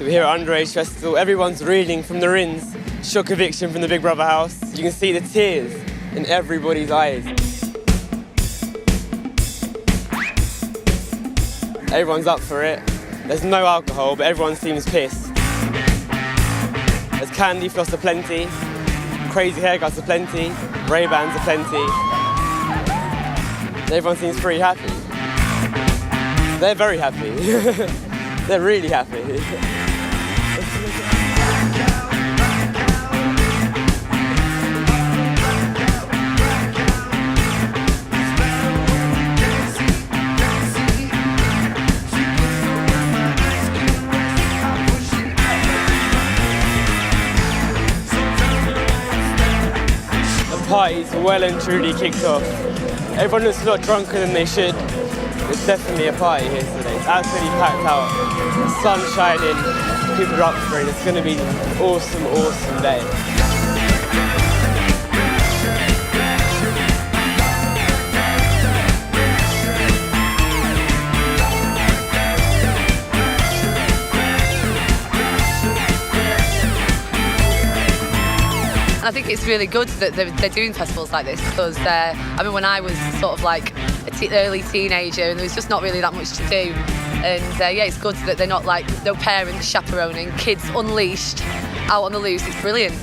So we're here at Underage Festival. Everyone's reeling from the rins. Shock eviction from the Big Brother house. You can see the tears in everybody's eyes. Everyone's up for it. There's no alcohol, but everyone seems pissed. There's candy floss aplenty, crazy haircuts aplenty, Ray-Bans aplenty. Everyone seems pretty happy. They're very happy. They're really happy. The party's well and truly kicked off. Everyone looks a lot drunker than they should. It's definitely a party here today. It's absolutely packed out. The sun's shining, people are up for it. It's going to be an awesome, awesome day. And I think it's really good that they're doing festivals like this because, I mean, when I was sort of like early teenager and there was just not really that much to do. And yeah, it's good that they're not like, no parents chaperoning, kids unleashed, out on the loose. It's brilliant.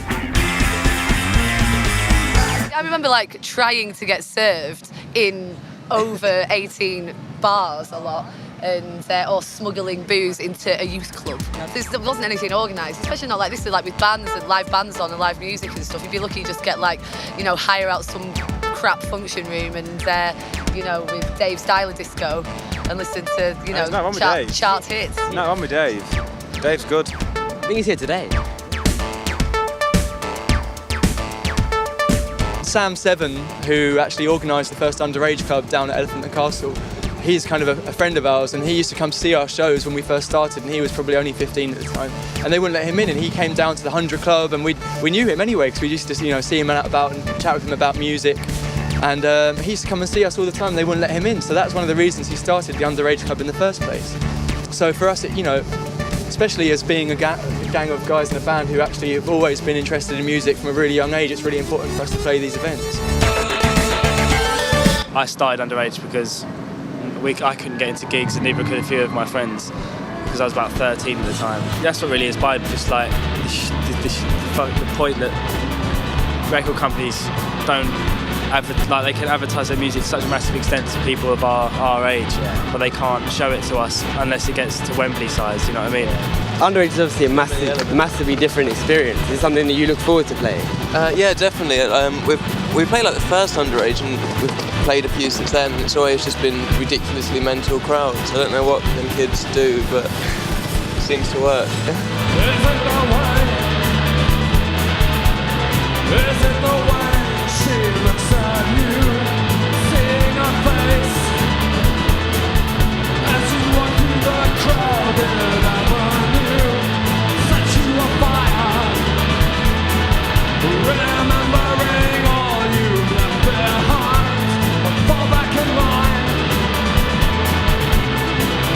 I remember like trying to get served in over 18 bars a lot. And or smuggling booze into a youth club. There wasn't anything organised, especially not like this, like with bands and live bands on and live music and stuff. If you're lucky, you just get like, you know, hire out some crap function room and, you know, with Dave's Styler Disco and listen to, you know, chart hits. No, I'm with Dave. Dave's good. I think he's here today. Sam Seven, who actually organised the first Underage Club down at Elephant and Castle, he's kind of a friend of ours, and he used to come to see our shows when we first started, and he was probably only 15 at the time, and they wouldn't let him in, and he came down to the 100 Club, and we knew him anyway because we used to, you know, see him out about and chat with him about music, and he used to come and see us all the time. They wouldn't let him in, so that's one of the reasons he started the Underage Club in the first place. So for us, you know, especially as being a gang of guys in a band who actually have always been interested in music from a really young age, it's really important for us to play these events. I started Underage because I couldn't get into gigs, and neither could a few of my friends because I was about 13 at the time. That's what really inspired me, just like the point that record companies don't they can advertise their music to such a massive extent to people of our age, but they can't show it to us unless it gets to Wembley size, you know what I mean? Underage is obviously a massively different experience. Is it something that you look forward to playing? Yeah, definitely. We played like the first Underage, and we've played a few since then. It's always just been ridiculously mental crowds. I don't know what them kids do, but it seems to work. Is it the way she looks at you, seeing her face as you walk through the crowded avenue, set you on fire, remembering all you left behind, fall back in line,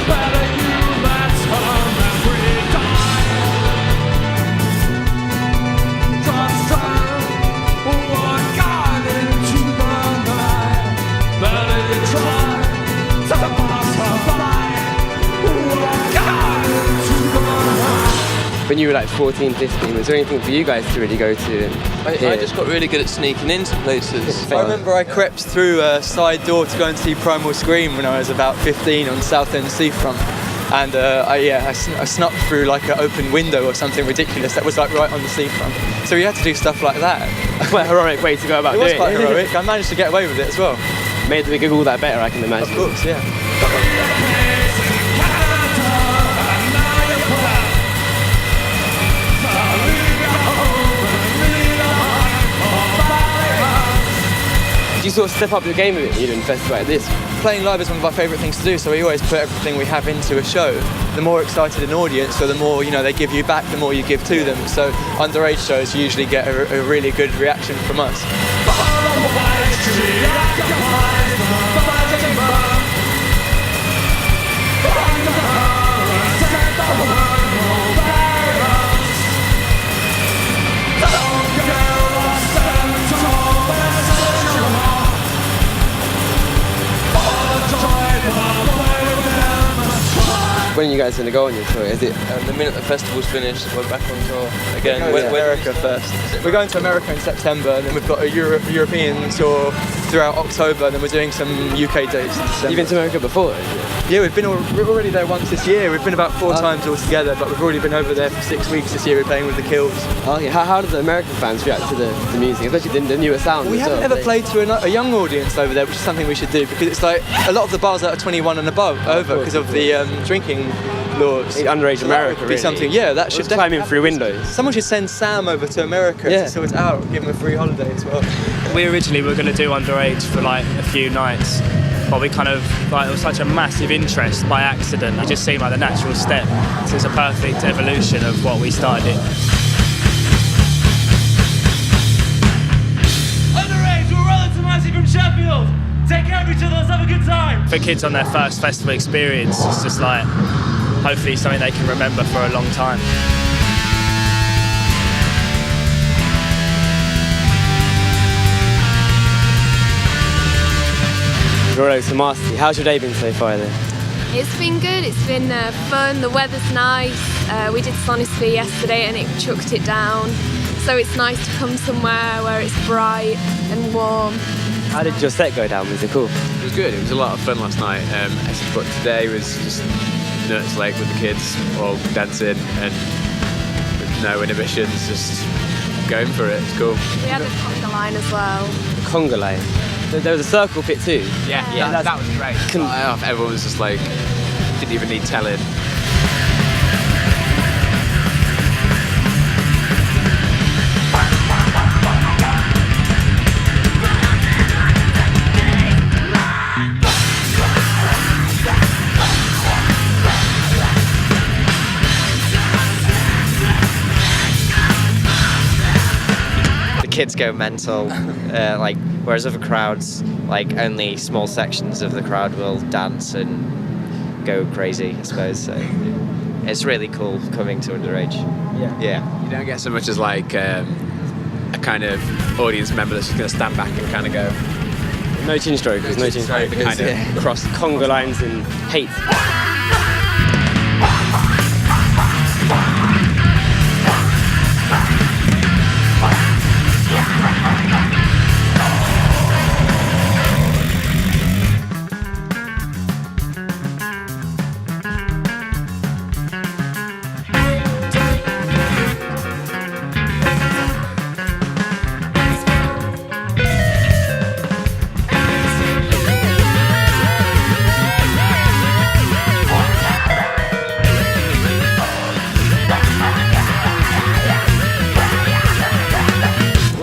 better you let her memory die. Just what got into the night, better you try to pass her by. What got into the night. When you were like 14, 15, was there anything for you guys to really go to? I just got really good at sneaking into places. I remember I crept through a side door to go and see Primal Scream when I was about 15 on Southend Seafront. And I snuck through like an open window or something ridiculous that was like right on the seafront. So we had to do stuff like that. Quite a heroic way to go about doing it. It was quite heroic. I managed to get away with it as well. Made the gig all that better, I can imagine. Of course, yeah. Do you sort of step up your game a bit when you're doing a festival like this? Playing live is one of our favourite things to do, so we always put everything we have into a show. The more excited an audience, so the more, you know, they give you back, the more you give to them. So Underage shows usually get a really good reaction from us. When are you guys going to go on your tour? Is it? The minute the festival's finished, we're back on tour again. We're going to America first. We're going to America in September, and then we've got a European tour throughout October, and then we're doing some UK dates in December. You've been to America before? Yeah, we're already there once this year. We've been about 4 times altogether, but we've already been over there for 6 weeks this year. We're playing with the Kills. Oh, yeah. How do the American fans react to the music, especially the newer sound? We haven't ever played to a young audience over there, which is something we should do, because it's like a lot of the bars that are 21 and above over because of the drinking laws. Underage America, would be something. Yeah, that should climbing through windows. Someone should send Sam over to America to sort it out, give him a free holiday as well. We originally were going to do Underage for like a few nights, but we kind of, like, it was such a massive interest by accident. It just seemed like the natural step. So it's a perfect evolution of what we started in. Underage, we're Rolo, Tomassi from Sheffield. Take care of each other, let's have a good time. For kids on their first festival experience, it's just like, hopefully something they can remember for a long time. Rolo, Tomassi, how's your day been so far then? It's been good, it's been fun, the weather's nice. We did Sonicity yesterday and it chucked it down. So it's nice to come somewhere where it's bright and warm. How did your set go down? Was it cool? It was good, it was a lot of fun last night. But today was just nuts, like with the kids all dancing and with no inhibitions, just going for it. It's cool. We had a conga line as well. Conga line? There was a circle pit too? Yeah, that was great. Everyone was just like, didn't even need telling. Kids go mental, like, whereas other crowds, like, only small sections of the crowd will dance and go crazy, I suppose. So it's really cool coming to Underage. Yeah. You don't get so much as like a kind of audience member that's just going to stand back and kind of go. No chin strokers, no chin strokers. Kind of cross conga lines and hate.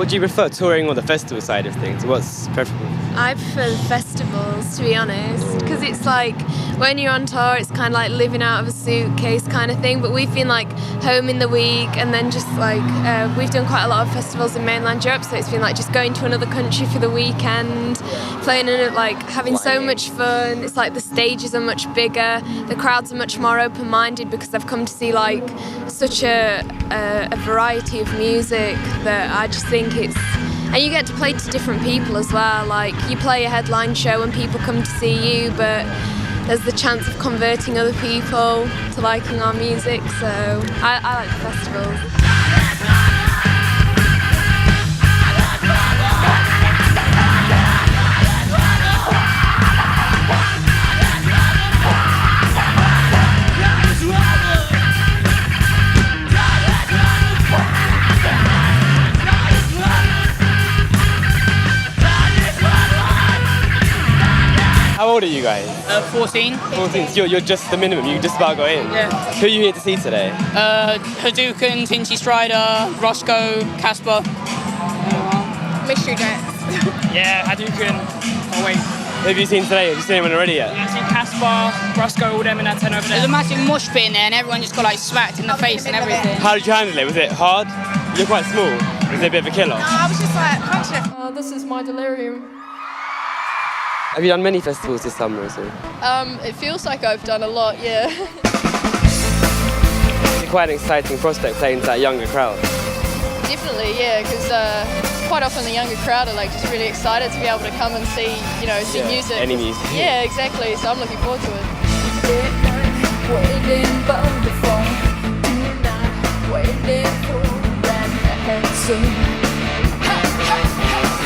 Do you prefer touring or the festival side of things? What's preferable? I prefer the festivals, to be honest, because it's like when you're on tour, it's kind of like living out of a suitcase kind of thing. But we've been like home in the week, and then just like we've done quite a lot of festivals in mainland Europe, so it's been like just going to another country for the weekend, playing in it, like having so much fun. It's like the stages are much bigger, the crowds are much more open-minded because they've come to see like such a variety of music that I just think it's. And you get to play to different people as well. Like you play a headline show and people come to see you, but there's the chance of converting other people to liking our music. So I like the festivals. How old are you guys? 14. 14. So you're just the minimum. You just about got in. Yeah. Who are you here to see today? Hadouken, Tinchy, Stryder, Roscoe, Casper. Mystery Jets. Yeah, Hadouken. Oh wait. Who have you seen today? Have you seen anyone already yet? Yeah, I've seen Casper, Roscoe, all them in that tent over there. There's a massive mosh pit in there and everyone just got like smacked in the face and everything. How did you handle it? Was it hard? You're quite small. Was it a bit of a killer? No, I was just like punching it. Oh, this is my delirium. Have you done many festivals this summer or so? It feels like I've done a lot, yeah. It's quite an exciting prospect playing to that younger crowd. Definitely, yeah, because quite often the younger crowd are like just really excited to be able to come and see, see music. Any music. Yeah, exactly. So I'm looking forward to it. waiting by the phone tonight, waiting for an answer.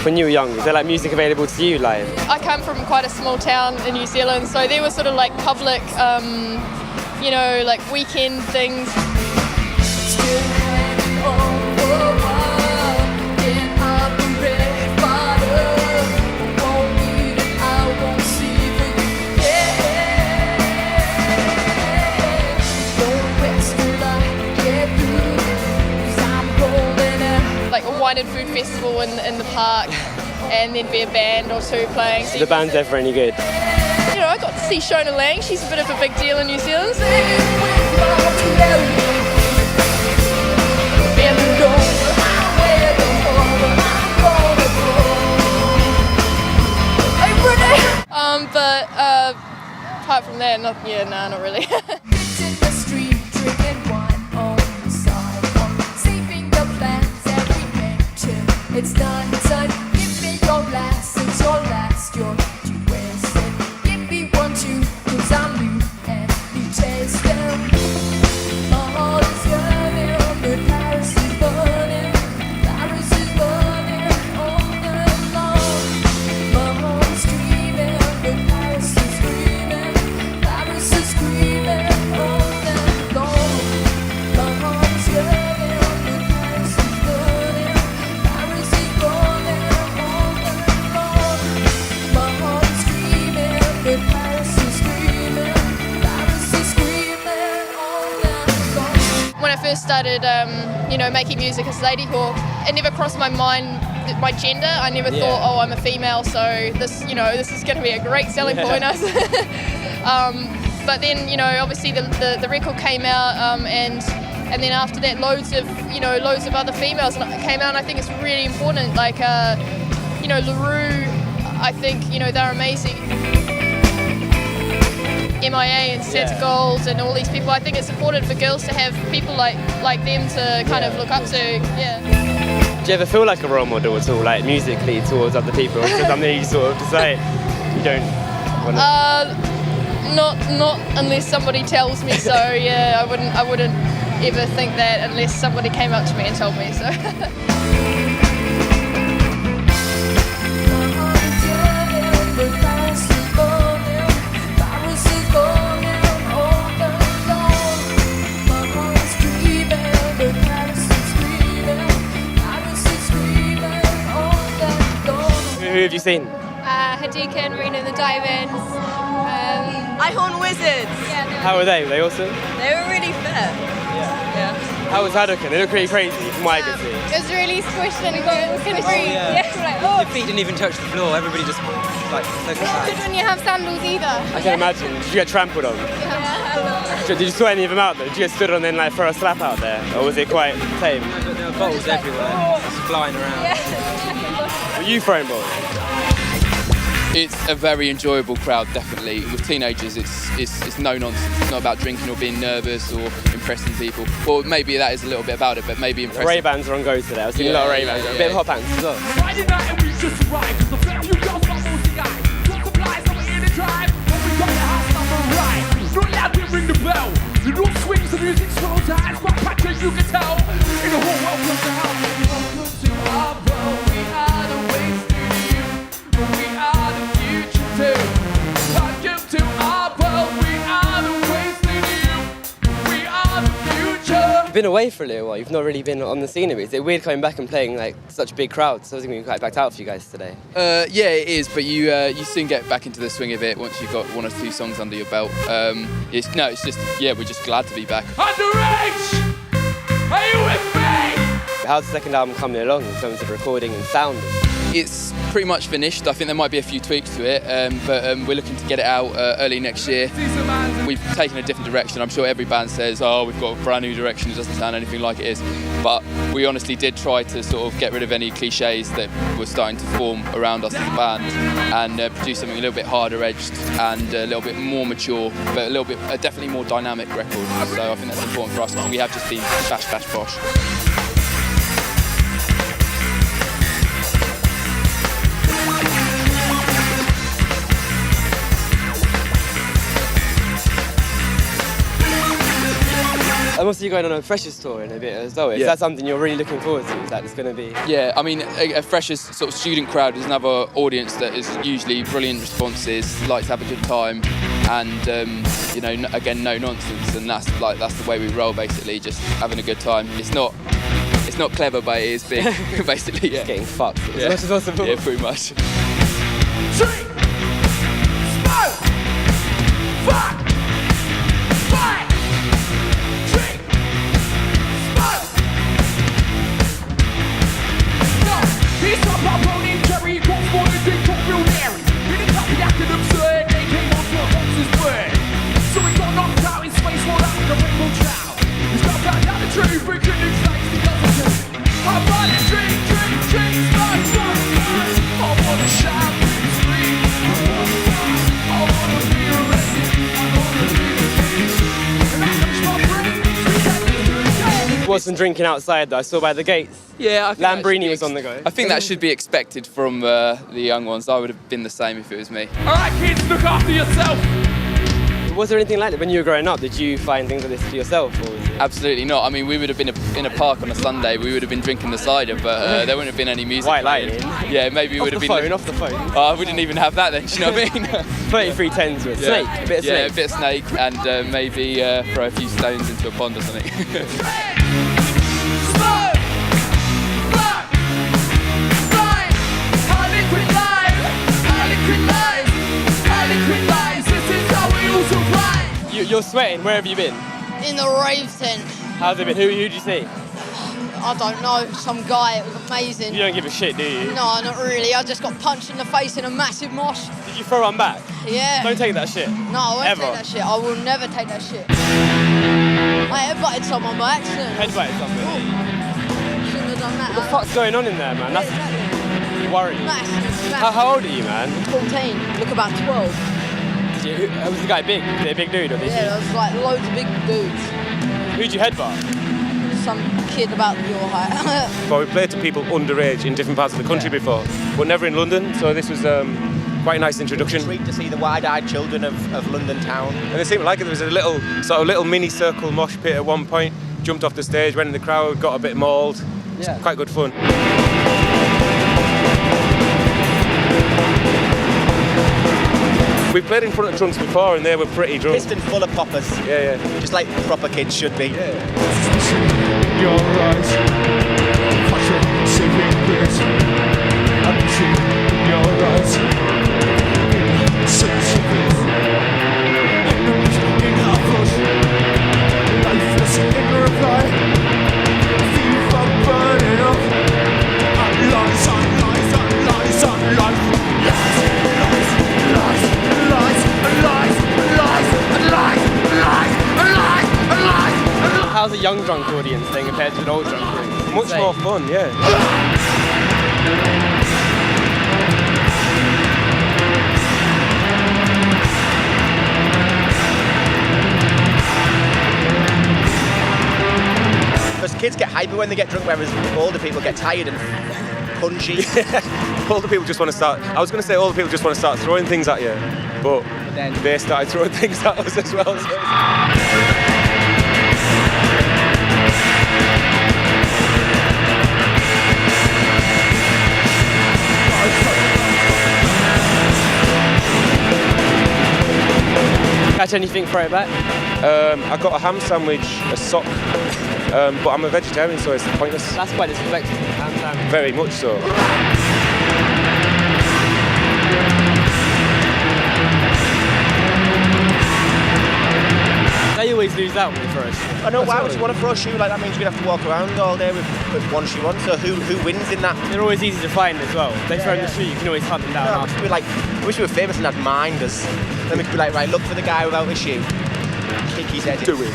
When you were young, was there like music available to you? Like, I come from quite a small town in New Zealand, so there were sort of like public, you know, like weekend things. Still hanging on for a while, getting up and ready for it. I won't need it, I won't see for you. Yeah, don't rest till I get through, 'cause I'm holding it. Like a wine and food festival in the park, and there'd be a band or two playing. the band's ever any good? You know, I got to see Shona Lang. She's a bit of a big deal in New Zealand. But apart from that, not really. Hitting the street, drinking wine on the sidewalk, saving the plans that we make till it's done. Give me your last, it's your last, you're too wasted. Give me one too, 'cause I'm new and you taste them. My heart is yearning, but Paris is burning. Paris is burning all night long. My heart is dreaming, but Paris is screaming. Paris is screaming all night long. My heart is yearning, but Paris is burning. Paris is burning all night long. My heart is screaming, but Paris is screaming. Paris is screaming all night long. When I first started, you know, making music as Ladyhawke, it never crossed my mind my gender. I never thought, oh, I'm a female, so this, you know, this is going to be a great selling point. But then, you know, obviously the record came out, and then after that, loads of other females came out. And I think it's really important. Like, you know, LaRue, I think, you know, they're amazing. MIA and Set to Gold and all these people. I think it's important for girls to have people like them to kind of look up to. Yeah. Do you ever feel like a role model at all, like musically towards other people? Or is it something you sort of decide you don't want to? Not unless somebody tells me so. Yeah, I wouldn't ever think that unless somebody came up to me and told me so. Who have you seen? Hadouken, Marina the Diamonds. Ihorn Wizards. Yeah, How were they? Were they awesome? They were really fair. Yeah. How was Hadouken? They look pretty crazy from what I could see. It was really squished and couldn't breathe. yeah. Like, oh. Your feet didn't even touch the floor. Everybody just like so Good when you have sandals either. I can imagine. Did you get trampled on? Yeah. Did you sort any of them out though? Did you get stood on and then like throw a slap out there? Or was it quite tame? No, there were bottles everywhere, just flying around. Were you throwing balls? It's a very enjoyable crowd, definitely. With teenagers, it's no nonsense. It's not about drinking or being nervous or impressing people. Well, maybe that is a little bit about it, but maybe impressing. Ray-Bans are on go today. I've seen a lot of Ray-Bans. A bit of hot pants as well. Friday night and we just arrived, 'cause the fair you girls got most the eye. Don't supply someone in the drive, when we got the house number right. Not loud, we ring the bell. You know swings the music slow times, what pattern you can tell. In the whole world comes down. Welcome to our world, we are the wasted youth. We are the future too. Welcome to our world, we are the wasted youth. We are the future. You've been away for a little while. You've not really been on the scene a bit. Is it weird coming back and playing like such big crowds? So I was going to be quite backed out for you guys today. Yeah, it is, but you soon get back into the swing of it once you've got one or two songs under your belt. It's just, we're just glad to be back. Underage! Are you with me? How's the second album coming along in terms of recording and sound? It's pretty much finished. I think there might be a few tweaks to it, but we're looking to get it out early next year. We've taken a different direction. I'm sure every band says, oh, we've got a brand new direction. It doesn't sound anything like it is. But we honestly did try to sort of get rid of any cliches that were starting to form around us as a band and produce something a little bit harder edged and a little bit more mature, but a definitely more dynamic record. So I think that's important for us. We have just been bash, bash, bosh. And also you're going on a Freshers tour in a bit as well. Is that something you're really looking forward to? Is that it's going to be? Yeah, I mean, a Freshers sort of student crowd is another audience that is usually brilliant responses, like to have a good time, and you know, again, no nonsense, and that's the way we roll, basically, just having a good time. It's not clever, but it is big, basically. Yeah. It's getting fucked as Yeah. much as possible. Yeah, pretty much. Drink, smoke, fuck, fight. Drink, smoke. Yo, he's up our pony, Jerry, what's more than drink, talk real Mary. In the cup, he acted absurd, they came off to a boxer's word. So he got knocked out in space, while out with a rainbow trout. He's got found out the truth, we couldn't explain the other. I wanna drink, drink, drink, smoke, smoke, smoke. I wanna shout, scream, I wanna be arrested, I wanna be released. And I touch my brain, 3 seconds to a day. Was some drinking outside though, I saw by the gates. Yeah, I think Lambrini was on the go. I think that should be expected from the young ones. I would have been the same if it was me. Alright kids, look after yourself. Was there anything like that when you were growing up? Did you find things like this for yourself? Or was it... Absolutely not. I mean, we would have been in a park on a Sunday. We would have been drinking the cider, but there wouldn't have been any music. White playing. lightning. Yeah, maybe we would have been off the phone. I wouldn't even have that then. Do you know what I mean? 3310s with snake, a bit of snake. Yeah, a bit of snake, and maybe throw a few stones into a pond or something. Smoke, fuck, fight. Our liquid lies, our liquid lies, our liquid lies. This is how we all survive. You're sweating, where have you been? In the rave tent. How's it been? Who did you see? I don't know, some guy, it was amazing. You don't give a shit, do you? No, not really. I just got punched in the face in a massive mosh. Did you throw one back? Yeah. Don't take that shit. No, I won't Ever. take that shit. I will never take that shit. I headbutted someone by accident. Headbutted somebody? Shouldn't have done that. What the fuck's going on in there, man? That's exactly. worrying. Massive. How old are you, man? 14. Look about 12. Was the guy big? Was it a big dude? Or did Yeah, there was like loads of big dudes. Who'd you headbutt? Some kid about your height. But we played to people underage in different parts of the country before, but never in London, so this was quite a nice introduction. Treat to see the wide-eyed children of London town. And they seemed like it. There was a little mini circle mosh pit at one point, jumped off the stage, went in the crowd, got a bit mauled. Yeah. Quite good fun. We played in front of trunks before and they were pretty drunk. Piston full of poppers. Yeah. Just like proper kids should be. Your eyes, fashion, sipping beers. I'm seeing your eyes, sensitive. In our push, lifeless in reply. Fever burning up. Lies on lies on lies on lies. How's a young drunk audience thing compared to an old drunk audience? Much more fun, yeah. Because kids get hyper when they get drunk, whereas older people get tired and punchy. Older people just want to start. I was going to say older people just want to start throwing things at you, but then they started throwing things at us as well. So Catch anything, throw it back? I got a ham sandwich, a sock, but I'm a vegetarian, so it's pointless. That's quite disrespectful. Ham sandwich. Very much so. They always lose out when they throw a shoe. I know, why would you want to throw a shoe like that? Means you're going to have to walk around all day with one shoe on, so who wins in that? They're always easy to find as well. If they throw in the shoe, you can always hunt them down. No, I wish we were famous and had minders. Then we could be like, right, look for the guy without a shoe. Kick his head. Do it.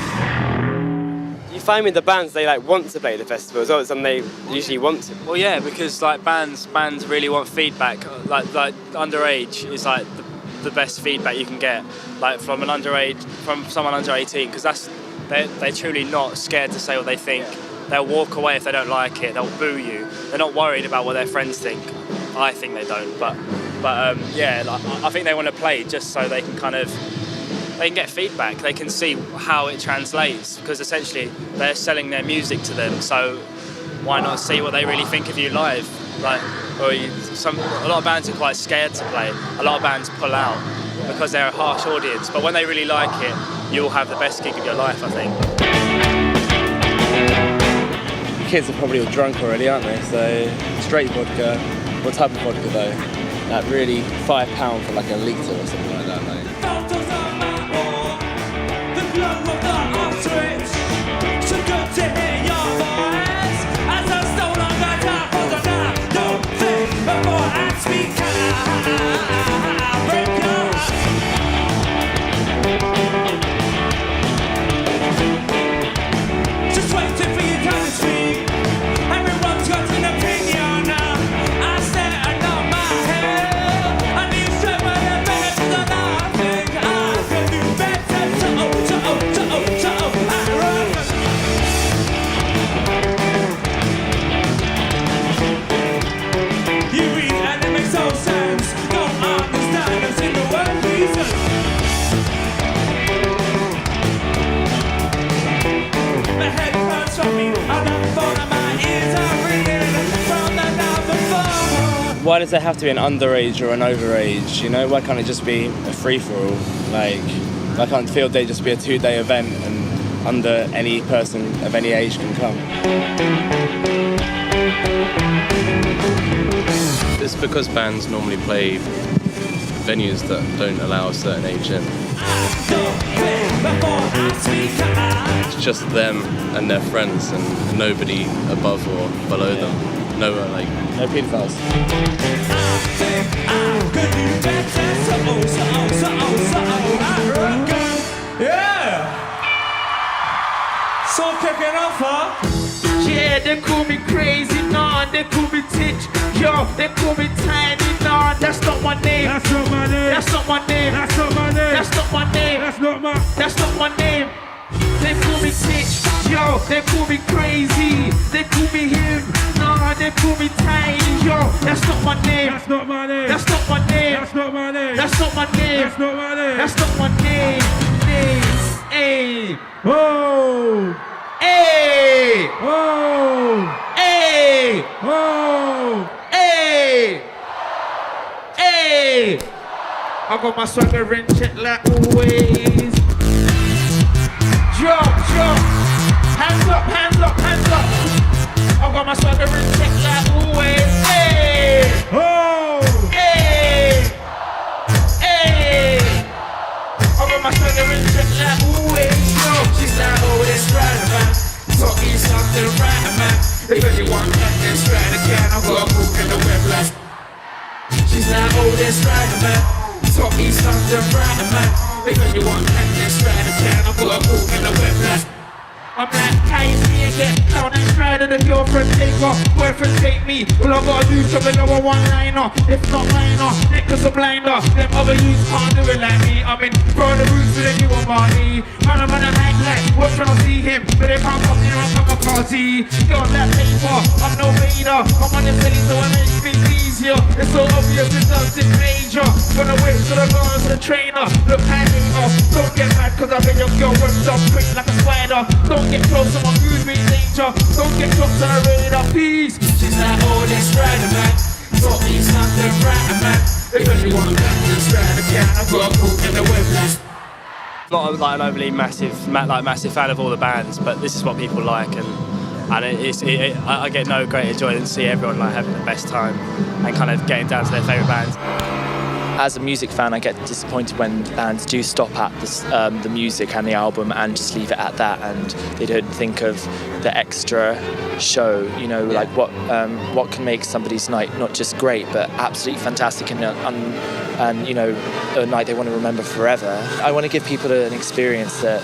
You find with the bands, they like want to play the festival as well, it's something they usually want to. Well, yeah, because like bands really want feedback. Like Underage is like the best feedback you can get, like from someone under 18, because they're truly not scared to say what they think. They'll walk away if they don't like it. They'll boo you. They're not worried about what their friends think. I think they don't, but yeah, like, I think they want to play just so they can kind of they can get feedback. They can see how it translates, because essentially they're selling their music to them. So why not see what they really think of you live? Like, a lot of bands are quite scared to play. A lot of bands pull out because they're a harsh audience. But when they really like it, you'll have the best gig of your life, I think. Kids are probably all drunk already, aren't they? So straight vodka. What type of vodka though? Like really £5 for like a litre or something like that, mate. Just waiting for you to speak. Everyone's got an opinion. I said I know my head. And you said well you're better than I think I can do better. You read and it makes no sense. Don't understand us in the word reason. My head hurts from me, I'm not phone and my ears are ringing from the number 4. Why does there have to be an underage or an overage? You know, why can't it just be a free-for-all? Like, why can't Field Day just be a 2-day event and under any person of any age can come? It's because bands normally play venues that don't allow a certain age in. It's just them and their friends and nobody above or below them. No pedophiles. Yeah! So kicking off, huh? Yeah, they call me crazy, nah, they call me Titch. Yo, they call me Tiny, nah, that's not my name. That's not my name. That's not my name. That's not my name. That's not my name. That's not my name. They call me Titch. Yo, they call me crazy. They call me him. Nah, they call me Tiny. Yo, that's not my name. That's not my name. That's not my name. That's not my name. That's not my name. That's not my name. That's not my name. Hey. Whoa. Hey. Whoa. Hey. Whoa. Hey. Hey. I got my swagger in check like always. Jump, jump. Hands up, hands up, hands up. I got my swagger in check like always. Hey. Oh. Hey. Hey. I got my swagger in check like always. Yo, she's like, oh, that's right, man. Talking something right, man. If anyone can, then Stryder can. I got a book in the web like. She's like, oh, that's right, man. Talking something right, man. If anyone can, then Stryder can. I got a book in the web like. I'm like, how you see it get down and Stryder, the girlfriend take off, boyfriend take me. All I gotta do is come another one-liner. If not minor, niggas a blinder. Them other youths can't do it like me. I'm in front of the roots with a new one money. Man, I'm on a hang like, what trying to see him? But they can't come here and come a party. Got that paper, I'm no Vader. I'm on the belly so it makes things easier. It's so obvious it's something major. Gonna wait till I go on to the trainer. Look, hang off, don't get mad cause I bet your girl runs up quick like a spider. Don't get close, someone views me in danger. Don't get close to her radar, peace. She's like, oh, that's Stryder, man. Thought me something right, man. If anyone can, then Stryder can. I got a book in the web. Not like an overly massive fan of all the bands, but this is what people like, and I get no greater joy than to see everyone like having the best time and kind of getting down to their favourite bands. As a music fan, I get disappointed when bands do stop at the music and the album and just leave it at that, and they don't think of the extra show. You know, like what can make somebody's night not just great but absolutely fantastic and you know, a night they want to remember forever. I want to give people an experience that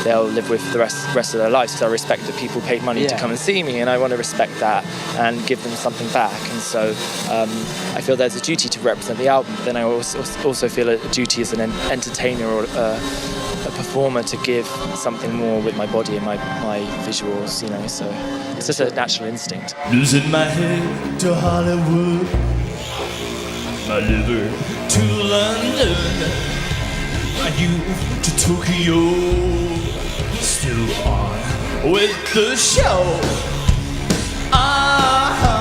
they'll live with the rest of their lives. So I respect that people paid money to come and see me, and I want to respect that and give them something back. And so I feel there's a duty to represent the album, but then I also feel a duty as an entertainer or a performer to give something more with my body and my visuals, you know, so it's just a natural instinct. Losing my head to Hollywood, my liver to London. and you to Tokyo. Still on with the show. It's hard.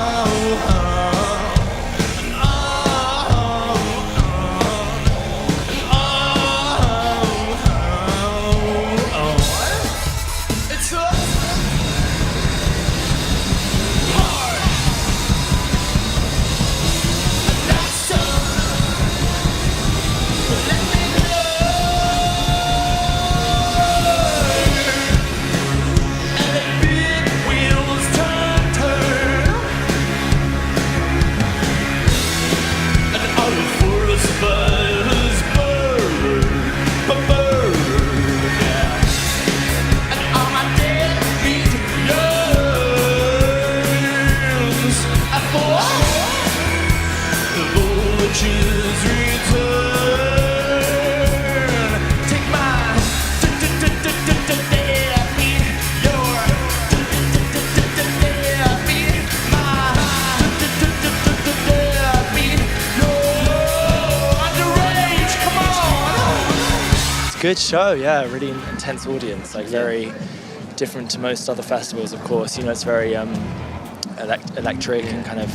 Good show, yeah, really intense audience, like very different to most other festivals, of course. You know, it's very electric and kind of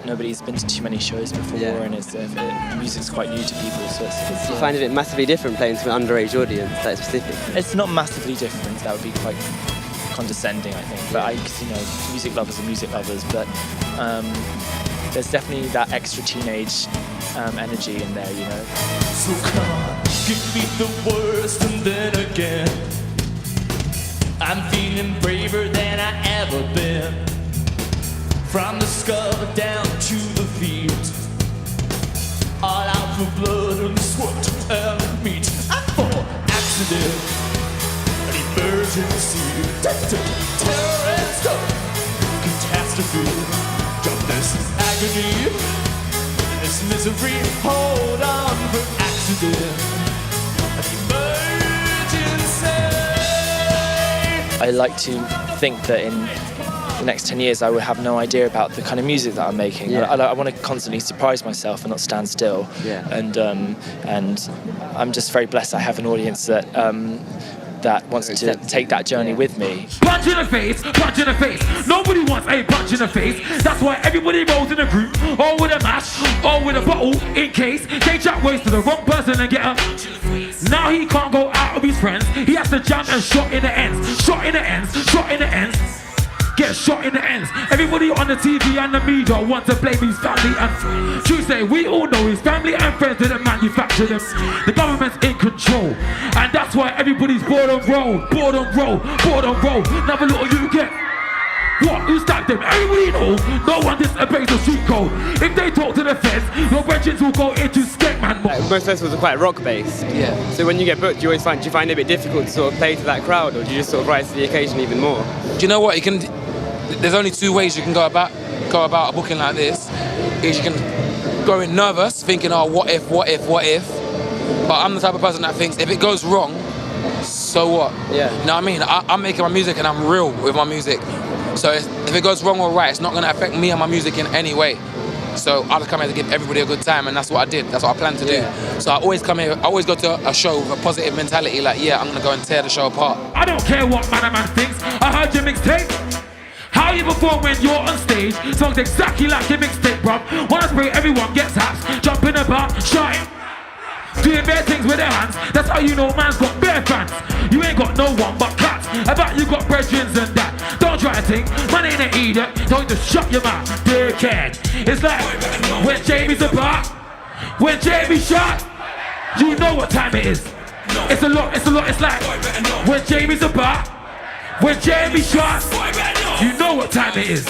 nobody's been to too many shows before, and the music's quite new to people, so it's Do you find it massively different playing to an underage audience, that specific? It's not massively different. That would be quite condescending, I think. But you know, music lovers are music lovers, but there's definitely that extra teenage energy in there, you know. So come on, give me the worst, and then again I'm feeling braver than I ever been. From the skull down to the feet, all out for blood and sweat and meat. I'm for accident, an emergency, terror and stuff, catastrophe, jobless agony, this misery. Hold on for accident, an emergency. I like to think that in the next 10 years I will have no idea about the kind of music that I'm making. I want to constantly surprise myself and not stand still. And I'm just very blessed I have an audience that wants to take that journey with me. Punch in the face, punch in the face. Nobody wants a punch in the face. That's why everybody rolls in a group, or with a mash, or with a bottle, in case they chat waste to the wrong person and get a. Now he can't go out with his friends. He has to jump and shot in the ends, shot in the ends, shot in the ends. Get shot in the ends. Everybody on the TV and the media want to blame his family and friends. Tuesday, we all know his family and friends didn't manufacture them. The government's in control, and that's why everybody's bored and roll, bored and roll, bored and roll. Never little you get. What? Who stacked them? Everybody knows no one disobeys the street code. If they talk to the feds, your regents will go into skate-man mode. Most festivals are quite rock-based. Yeah. So when you get booked, do you find it a bit difficult to sort of play to that crowd, or do you just sort of rise to the occasion even more? Do you know what? There's only two ways you can go about a booking like this. Is you can go in nervous, thinking, oh, what if? But I'm the type of person that thinks if it goes wrong, so what? Yeah. You know what I mean? I'm making my music and I'm real with my music. So if it goes wrong or right, it's not going to affect me and my music in any way. So I just come here to give everybody a good time, and that's what I did. That's what I planned to do. So I always come here, I always go to a show with a positive mentality, like, yeah, I'm going to go and tear the show apart. I don't care what man thinks. I heard your mixtape. How you perform when you're on stage sounds exactly like your mixtape, bruv. Wanna spray, everyone gets haps. Jumping about, shouting, doing bare things with their hands. That's how you know man's got bare fans. You ain't got no one but cats. I bet you got brethrens and that. Don't try to think, man ain't an idiot. Don't just shut your mouth, dickhead. It's like when Jamie's about, when Jamie shot, you know what time it is. It's a lot, it's like when Jamie's about, when Jamie shot, you know what time it is.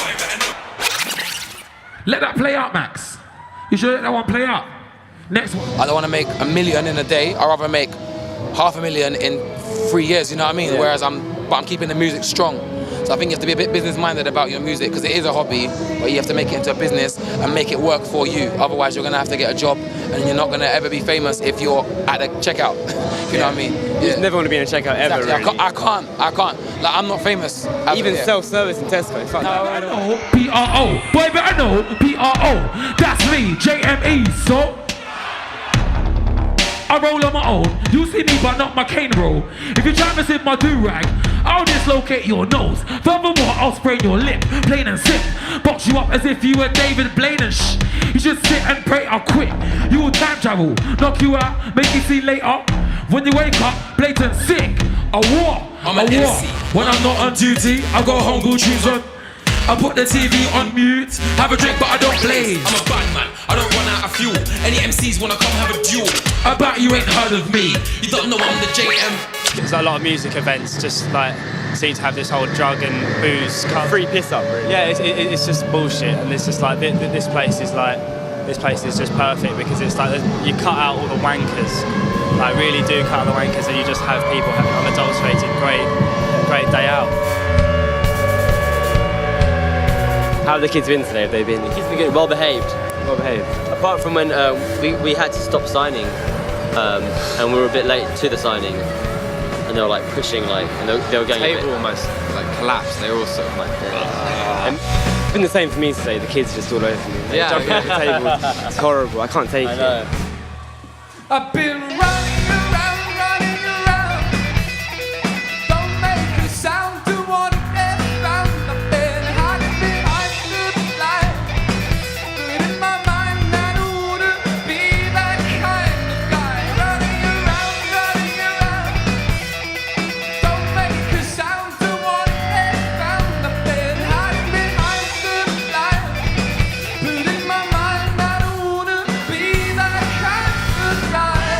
Let that play out, Max. You should let that one play out. Next one. I don't want to make $1 million in a day. I'd rather make $500,000 in 3 years, you know what I mean? Yeah. Whereas I'm keeping the music strong. So I think you have to be a bit business-minded about your music, because it is a hobby, but you have to make it into a business and make it work for you. Otherwise, you're going to have to get a job, and you're not going to ever be famous if you're at the checkout. You know what I mean? You just never want to be in a checkout ever, Exactly. really. I can't. Like, I'm not famous. Even self-service in Tesco, fuck that. Oh, P-R-O. Boy, better know, P-R-O. That's me, J-M-E, so I roll on my own, You see me but not my cane roll. If you try to sip my do-rag, I'll dislocate your nose. Furthermore, I'll sprain your lip, plain and sip. Box you up as if you were David Blaine and shh. You should sit and pray I'll quit. You will time travel, knock you out, make you see later. When you wake up, blatant sick. A war, I'm an MC. When I'm not on duty, I got homebrew tunes on. I put the TV on mute, have a drink but I don't blaze. I'm a bad man, I don't run out of fuel. Any MCs wanna come have a duel. I bet you ain't heard of me. You don't know I'm the JM. There's a lot of music events just like seem to have this whole drug and booze free piss up, really. Yeah, it's just bullshit, and it's just like this place is just perfect because it's like you cut out all the wankers, like really do cut out the wankers, and you just have people having an unadulterated great day out. How have the kids been today? Have they been? The kids been good, well behaved. Well behaved. Apart from when we had to stop signing, and we were a bit late to the signing, and they were like pushing, like, and they were going. The table almost like collapsed. They were all sort of like. It's been the same for me today. The kids just all over me. They're jumping off the table. It's horrible. I can't take it. I've been running around. Don't make a sound to want to get found. I've been hiding behind the light. But in my mind, I wouldn't be that kind of guy. Running around. Don't make a sound to want to get found. I've been hiding behind the light. But in my mind, I wouldn't be that kind of guy.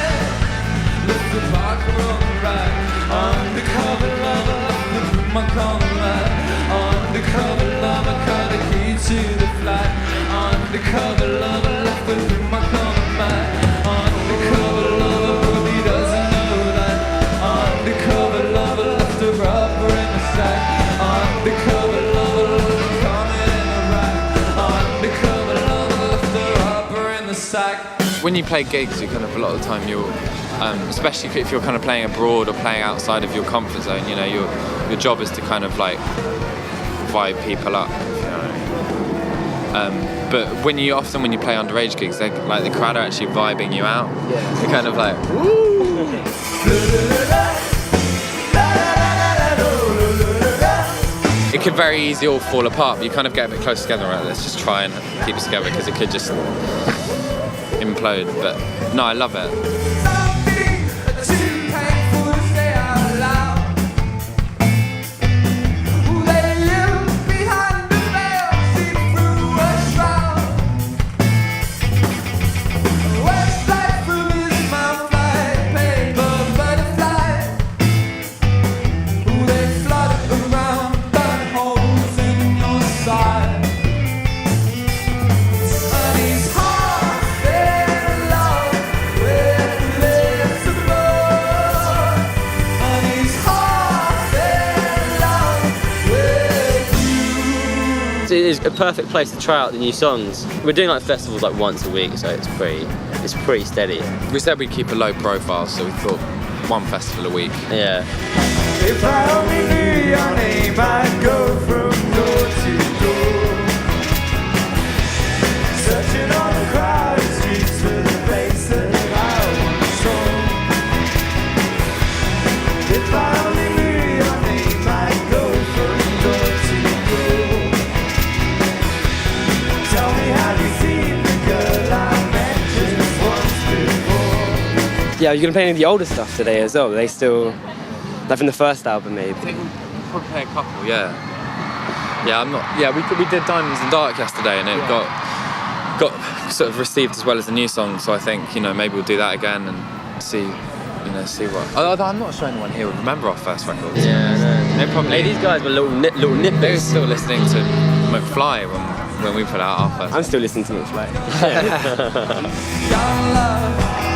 Lift the parker on the right. Undercover lover, left with my common light. Undercover lover, cut the key to the flight. Undercover lover, left with my common light. Undercover lover, probably doesn't know that. Undercover lover, left a rubber in the sack. Undercover lover, coming in the rack. Undercover lover, left a rubber in the sack. When you play gigs, you kind of a lot of the time you're, especially if you're kind of playing abroad or playing outside of your comfort zone, you know, your job is to kind of like vibe people up, you know. But when you play underage gigs, they like the crowd are actually vibing you out. Yeah. They're kind of like, woo. It could very easily all fall apart, but you kind of get a bit close together, right? Let's just try and keep it together because it could just implode. But no, I love it. It is a perfect place to try out the new songs. We're doing like festivals like once a week, so it's pretty steady. We said we'd keep a low profile, so we thought one festival a week. Yeah. If I only knew your name, I'd go from door to door, searching on the crowded streets for the place that I once saw. If I only knew your name, I'd go from door to door. Tell me, have you seen the girl I met just once before? Yeah, you're gonna play any of the older stuff today as well. They still, like from the first album, maybe. I think we'll probably play a couple. Yeah. Yeah, I'm not. Yeah, we did Diamonds in Dark yesterday, and it got sort of received as well as the new song. So I think, you know, maybe we'll do that again and see what. Although I'm not sure anyone here would remember our first records. Yeah, no. They probably. Hey, these guys were little nippers. They were still listening to McFly when we put out our first. I'm still listening to McFly. Young love.